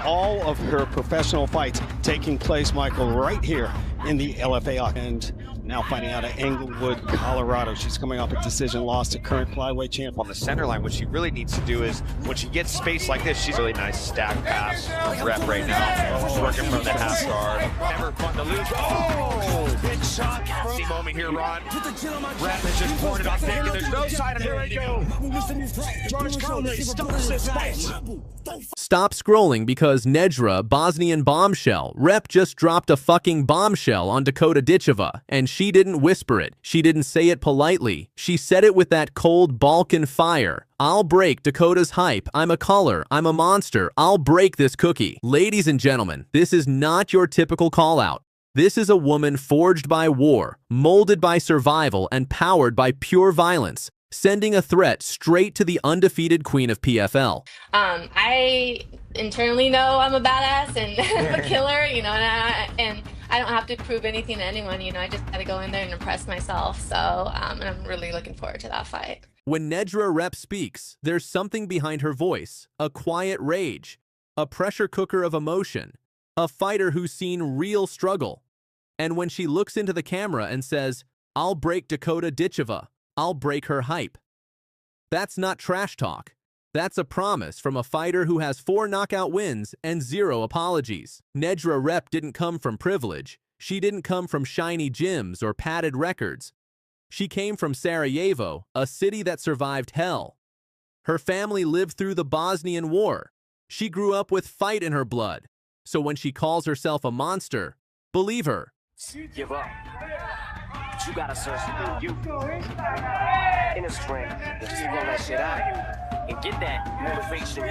all of her professional fights taking place, Michael, right here in the LFA. And now fighting out of Englewood, Colorado. She's coming off a decision loss to current flyweight champ. On the center line, what she really needs to do is, when she gets space like this, she's really nice stack pass rep right now. She's working from the half guard. Never fun to lose. Oh, big shot. See moment here, Ron. Rep has just poured it off Nick, and there's no sign of it. George Conley stops this fight. Stop scrolling because Nedra Bosnian bombshell. Rep just dropped a fucking bombshell on Dakota Ditcheva, and she didn't whisper it. She didn't say it politely. She said it with that cold Balkan fire. I'll break Dakota's hype. I'm a caller. I'm a monster. I'll break this cookie. Ladies and gentlemen, this is not your typical call-out. This is a woman forged by war, molded by survival, and powered by pure violence, sending a threat straight to the undefeated queen of PFL. I internally know I'm a badass and I'm a killer, you know, and I don't have to prove anything to anyone, you know, I just gotta go in there and impress myself. So and I'm really looking forward to that fight. When Nedra Rep speaks, there's something behind her voice, a quiet rage, a pressure cooker of emotion, a fighter who's seen real struggle. And when she looks into the camera and says, I'll break Dakota Ditcheva, I'll break her hype. That's not trash talk. That's a promise from a fighter who has 4 knockout wins and 0 apologies. Nedra Rep didn't come from privilege. She didn't come from shiny gyms or padded records. She came from Sarajevo, a city that survived hell. Her family lived through the Bosnian War. She grew up with fight in her blood. So when she calls herself a monster, believe her. Give up. But you gotta search within you. Inner strength. Just pull that shit out and get that motivation to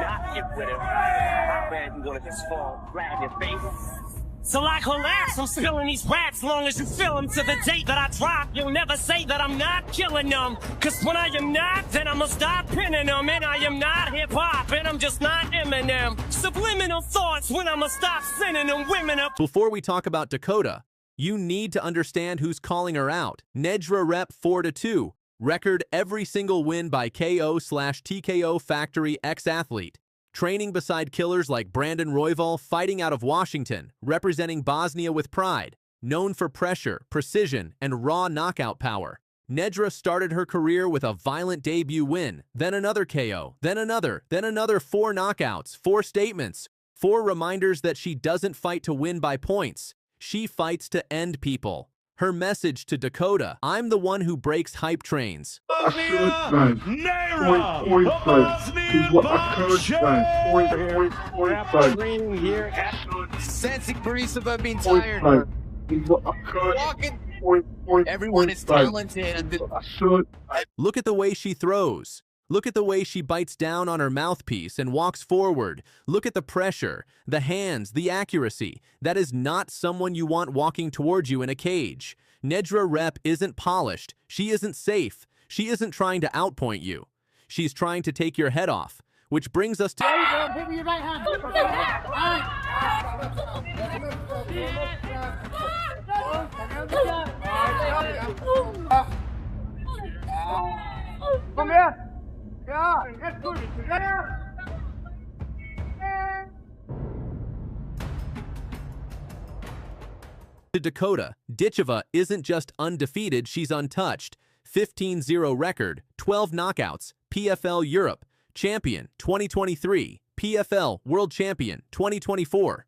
not get with her. My man, you gonna just fall right in your face. So I collapse, I'm spilling these raps long as you feel them to the date that I drop. You'll never say that I'm not killing them. Cause when I am not, then I'ma stop pinning them. And I am not hip-hop, and I'm just not Eminem. Subliminal thoughts when I'ma stop sending them women up. Before we talk about Dakota, you need to understand who's calling her out. Nedra Rep 4-2. Record every single win by KO/TKO Factory ex-athlete. Training beside killers like Brandon Royval, fighting out of Washington, representing Bosnia with pride, known for pressure, precision, and raw knockout power. Nedra started her career with a violent debut win, then another KO, then another 4 knockouts, 4 statements, 4 reminders that she doesn't fight to win by points. She fights to end people. Her message to Dakota, I'm the one wwho breaks hype trains. Sensing Borisova being tired. Everyone is talented. Look at the way she throws. Look at the way she bites down on her mouthpiece and walks forward. Look at the pressure, the hands, the accuracy. That is not someone you want walking towards you in a cage. Nedra Rep isn't polished. She isn't safe. She isn't trying to outpoint you. She's trying to take your head off, which brings us to... There you go, give me your right hand. Come here. Yeah, that's good. To Dakota, Ditcheva isn't just undefeated, she's untouched. 15-0 record, 12 knockouts, PFL Europe, champion 2023, PFL World Champion 2024.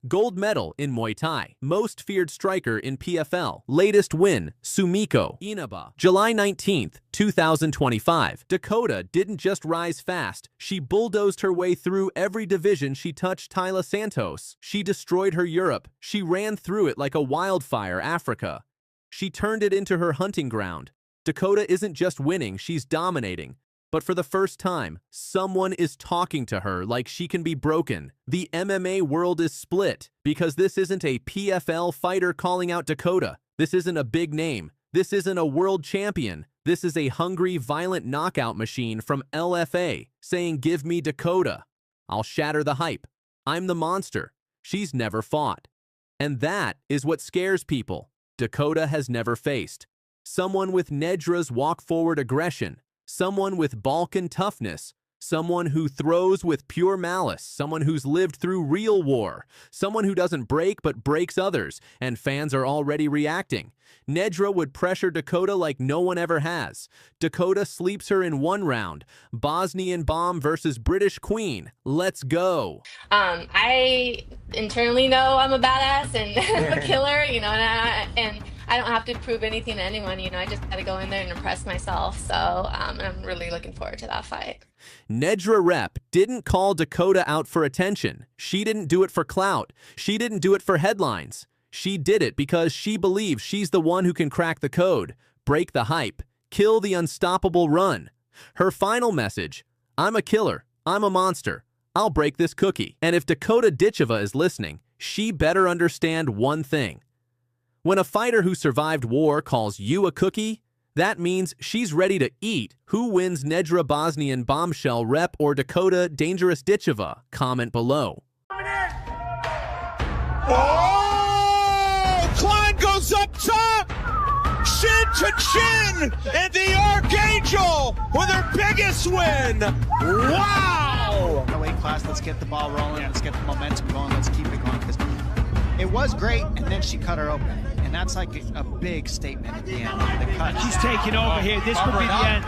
Gold medal in Muay Thai, most feared striker in PFL. Latest win, Sumiko Inaba, July 19th, 2025. Dakota didn't just rise fast, she bulldozed her way through every division she touched. Taila Santos. She destroyed her Europe. She ran through it like a wildfire. Africa. She turned it into her hunting ground. Dakota isn't just winning, she's dominating. But for the first time, someone is talking to her like she can be broken. The MMA world is split because this isn't a PFL fighter calling out Dakota. This isn't a big name. This isn't a world champion. This is a hungry, violent knockout machine from LFA saying, give me Dakota. I'll shatter the hype. I'm the monster. She's never fought. And that is what scares people. Dakota has never faced. Someone with Nedra's walk-forward aggression. Someone with Balkan toughness, someone who throws with pure malice, someone who's lived through real war, someone who doesn't break but breaks others, and fans are already reacting. Nedra would pressure Dakota like no one ever has. Dakota sleeps her in 1 round. Bosnian Bomb versus British Queen. Let's go. I internally know I'm a badass and a killer, you know, and I don't have to prove anything to anyone, you know, I just got to go in there and impress myself. So I'm really looking forward to that fight. Nedra Rep didn't call Dakota out for attention. She didn't do it for clout. She didn't do it for headlines. She did it because she believes she's the one who can crack the code, break the hype, kill the unstoppable run. Her final message: I'm a killer. I'm a monster. I'll break this cookie. And if Dakota Ditcheva is listening, she better understand one thing. When a fighter who survived war calls you a cookie, that means she's ready to eat. Who wins Nedra Bosnian Bombshell Rep or Dakota Dangerous Ditcheva? Comment below. Oh! Klein goes up top! Chin to chin! And the Archangel with her biggest win! Wow! The weight class, let's get the ball rolling, let's get the momentum going, let's keep it going. Because it was great, and then she cut her open. And that's like a big statement at the end. The cut. She's taking over here. This could be the end.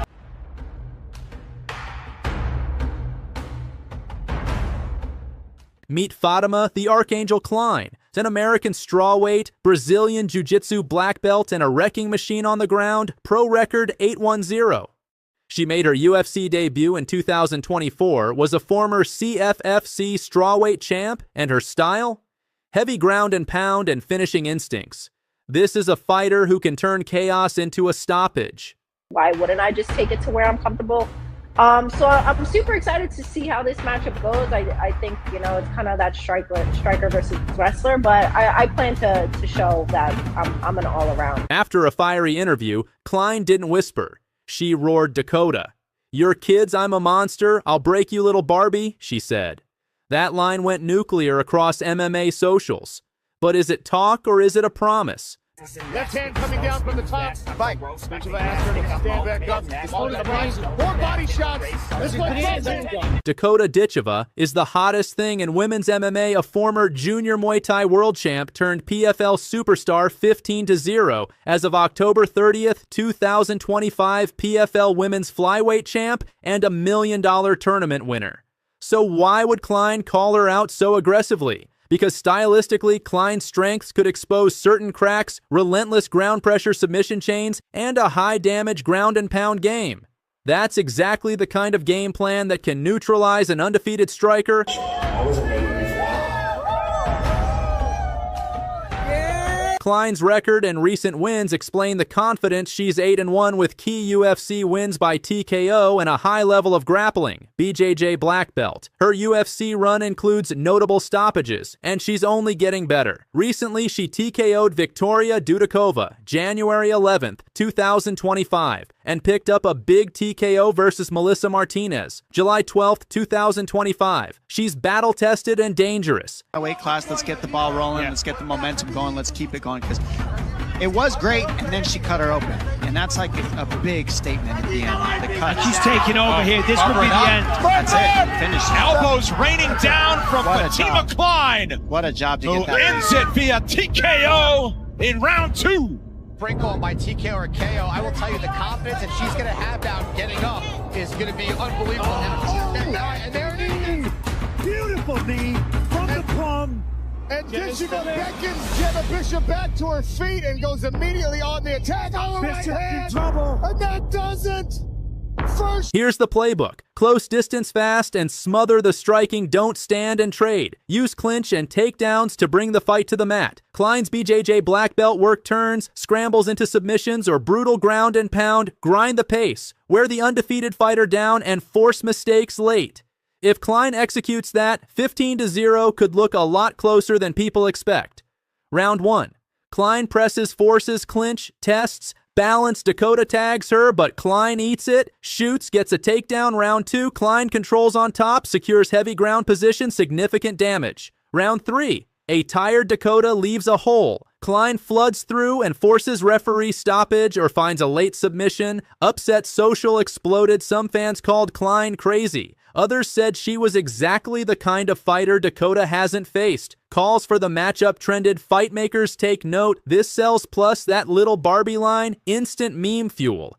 Meet Fatima the Archangel Klein, an American strawweight, Brazilian jiu-jitsu black belt, and a wrecking machine on the ground, pro record 8-1-0. She made her UFC debut in 2024, was a former CFFC strawweight champ, and her style? Heavy ground and pound and finishing instincts. This is a fighter who can turn chaos into a stoppage. Why wouldn't I just take it to where I'm comfortable? So I'm super excited to see how this matchup goes. I think, you know, it's kind of that striker versus wrestler, but I plan to show that I'm an all-around. After a fiery interview, Klein didn't whisper. She roared Dakota. "Your kids, I'm a monster. I'll break you, little Barbie," she said. That line went nuclear across MMA socials. But is it talk or is it a promise? Left hand coming down from the top. Fight. Ditcheva asked her to stand back up. More body shots. This one. Dakota Ditcheva is the hottest thing in women's MMA, a former junior Muay Thai world champ turned PFL superstar 15-0 as of October 30th, 2025 PFL women's flyweight champ and $1 million tournament winner. So why would Klein call her out so aggressively? Because stylistically, Klein's strengths could expose certain cracks, relentless ground pressure submission chains, and a high-damage ground and pound game. That's exactly the kind of game plan that can neutralize an undefeated striker. Klein's record and recent wins explain the confidence she's 8-1 with key UFC wins by TKO and a high level of grappling, BJJ black belt. Her UFC run includes notable stoppages, and she's only getting better. Recently, she TKO'd Victoria Dudakova, January 11th, 2025, and picked up a big TKO versus Melissa Martinez, July 12th, 2025. She's battle-tested and dangerous. Weight class, let's get the ball rolling, let's get the momentum going, let's keep it going. Because it was great, and then she cut her open. And that's like a big statement at the end. The cut. She's taking over here. This could be the end. That's it. Finish. Elbows raining down from Fatima Klein. What a job to get that. Ends it via TKO in round 2. Sprinkle by TKO or KO, I will tell you the confidence that she's going to have down getting up is going to be unbelievable. And there it is. Beautiful knee from the plum. And Ditcheva beckons Jenna Bishop back to her feet and goes immediately on the attack. Oh, Bishop in trouble. And that doesn't. First. Here's the playbook. Close distance fast and smother the striking, don't stand and trade. Use clinch and takedowns to bring the fight to the mat. Klein's BJJ black belt work turns, scrambles into submissions, or brutal ground and pound, grind the pace, wear the undefeated fighter down, and force mistakes late. If Klein executes that, 15-0 could look a lot closer than people expect. Round 1. Klein presses, forces, clinch, tests, balance, Dakota tags her, but Klein eats it, shoots, gets a takedown. Round 2, Klein controls on top, secures heavy ground position, significant damage. Round 3, a tired Dakota leaves a hole. Klein floods through and forces referee stoppage or finds a late submission. Upset social exploded. Some fans called Klein crazy. Others said she was exactly the kind of fighter Dakota hasn't faced. Calls for the matchup trended. Fight makers take note. This sells plus that little Barbie line, instant meme fuel.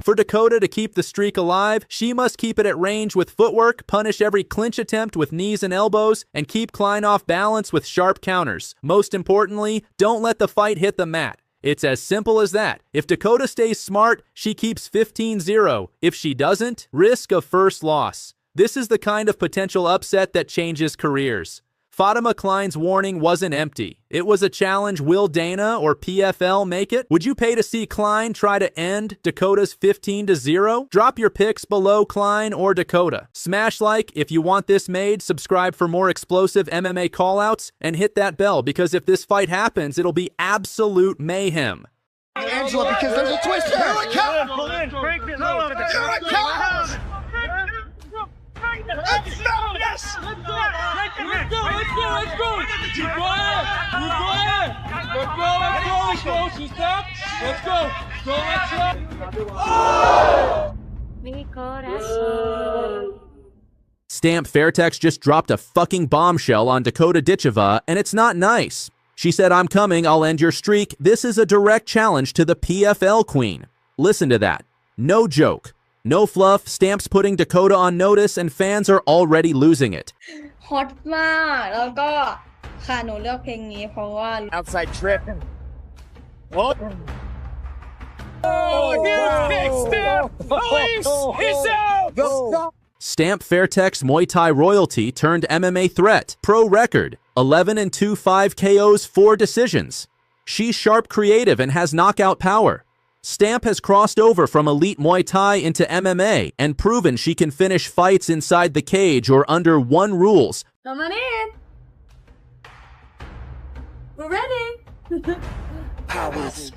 For Dakota to keep the streak alive, she must keep it at range with footwork, punish every clinch attempt with knees and elbows, and keep Klein off balance with sharp counters. Most importantly, don't let the fight hit the mat. It's as simple as that. If Dakota stays smart, she keeps 15-0. If she doesn't, risk of first loss. This is the kind of potential upset that changes careers. Fatima Klein's warning wasn't empty. It was a challenge. Will Dana or PFL make it? Would you pay to see Klein try to end Dakota's 15-0? Drop your picks below Klein or Dakota. Smash like if you want this made, subscribe for more explosive MMA callouts, and hit that bell because if this fight happens, it'll be absolute mayhem. Angela, because there's a twist here. Here it comes. Here it comes. Let's go! Yes! Let's go! Let's go! Let's go! You go ahead! You go ahead! Let's go! Let's go! Let's go! She's up! Let's go! Let's go! Stamp Fairtex just dropped a fucking bombshell on Dakota Ditcheva, and it's not nice. She said, "I'm coming, I'll end your streak." This is a direct challenge to the PFL queen. Listen to that. No joke. No fluff. Stamp's putting Dakota on notice, and fans are already losing it. ฮอตมากแล้วก็ค่ะหนูเลือกเพลงนี้เพราะว่า outside trip. What? Oh, huge kick, Stamp! Police! He's out! Stamp Fairtex Muay Thai royalty turned MMA threat. Pro record. 11-2-5 KOs, 4 decisions. She's sharp, creative, and has knockout power. Stamp has crossed over from elite Muay Thai into MMA and proven she can finish fights inside the cage or under one rules. Come on in. We're ready. Powers.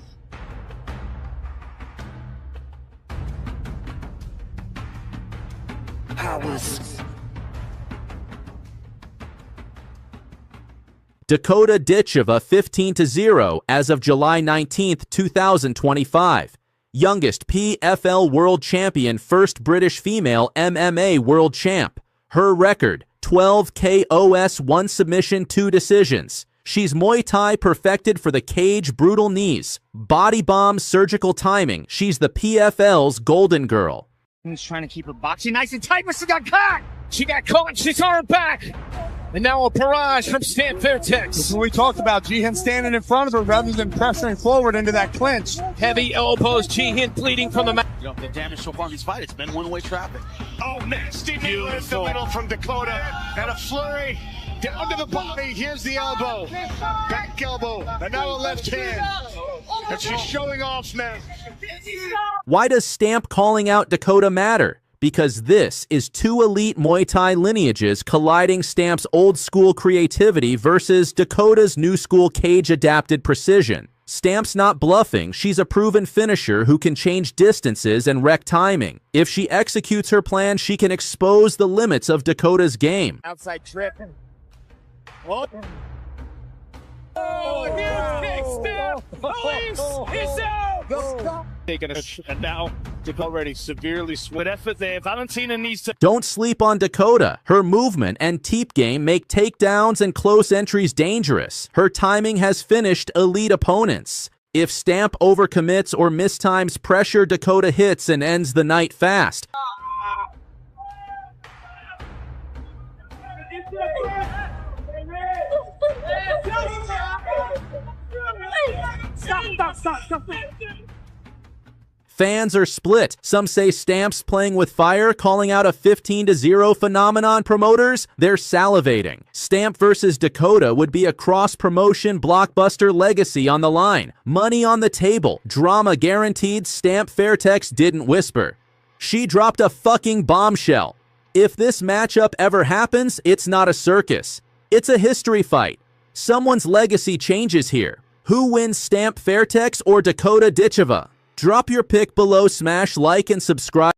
Powers. Dakota Ditcheva 15-0 as of July 19, 2025. Youngest PFL World Champion, first British female MMA World Champ. Her record, 12 KOs, 1 submission, 2 decisions. She's Muay Thai perfected for the cage, brutal knees, body bomb, surgical timing. She's the PFL's golden girl. He's trying to keep her boxing nice and tight, but she got caught. She got caught. She's on her back. And now a barrage from Stamp Fairtex. This is what we talked about. Jihin standing in front of her rather than pressuring forward into that clinch. Heavy elbows. Jihin bleeding from the mat. You know, the damage so far in this fight, it's been one-way traffic. Oh, nasty knee in the middle from Dakota. And a flurry down to the body. Here's the elbow. Back elbow. And now a left hand. And she's showing off now. Why does Stamp calling out Dakota matter? Because this is 2 elite Muay Thai lineages colliding. Stamp's old school creativity versus Dakota's new school cage-adapted precision. Stamp's not bluffing. She's a proven finisher who can change distances and wreck timing. If she executes her plan, she can expose the limits of Dakota's game. Outside trip. What? Oh, huge kick, Stamp! Police! He's out! Taking and now Dakota already severely with effort there. Valentina needs to. Don't sleep on Dakota. Her movement and teep game make takedowns and close entries dangerous. Her timing has finished elite opponents. If Stamp overcommits or mistimes pressure, Dakota hits and ends the night fast. Stop. Fans are split. Some say Stamp's playing with fire, calling out a 15-0 phenomenon. Promoters, they're salivating. Stamp versus Dakota would be a cross-promotion blockbuster legacy on the line. Money on the table. Drama guaranteed. Stamp Fairtex didn't whisper. She dropped a fucking bombshell. If this matchup ever happens, it's not a circus. It's a history fight. Someone's legacy changes here. Who wins, Stamp Fairtex or Dakota Ditcheva? Drop your pick below, smash like and subscribe.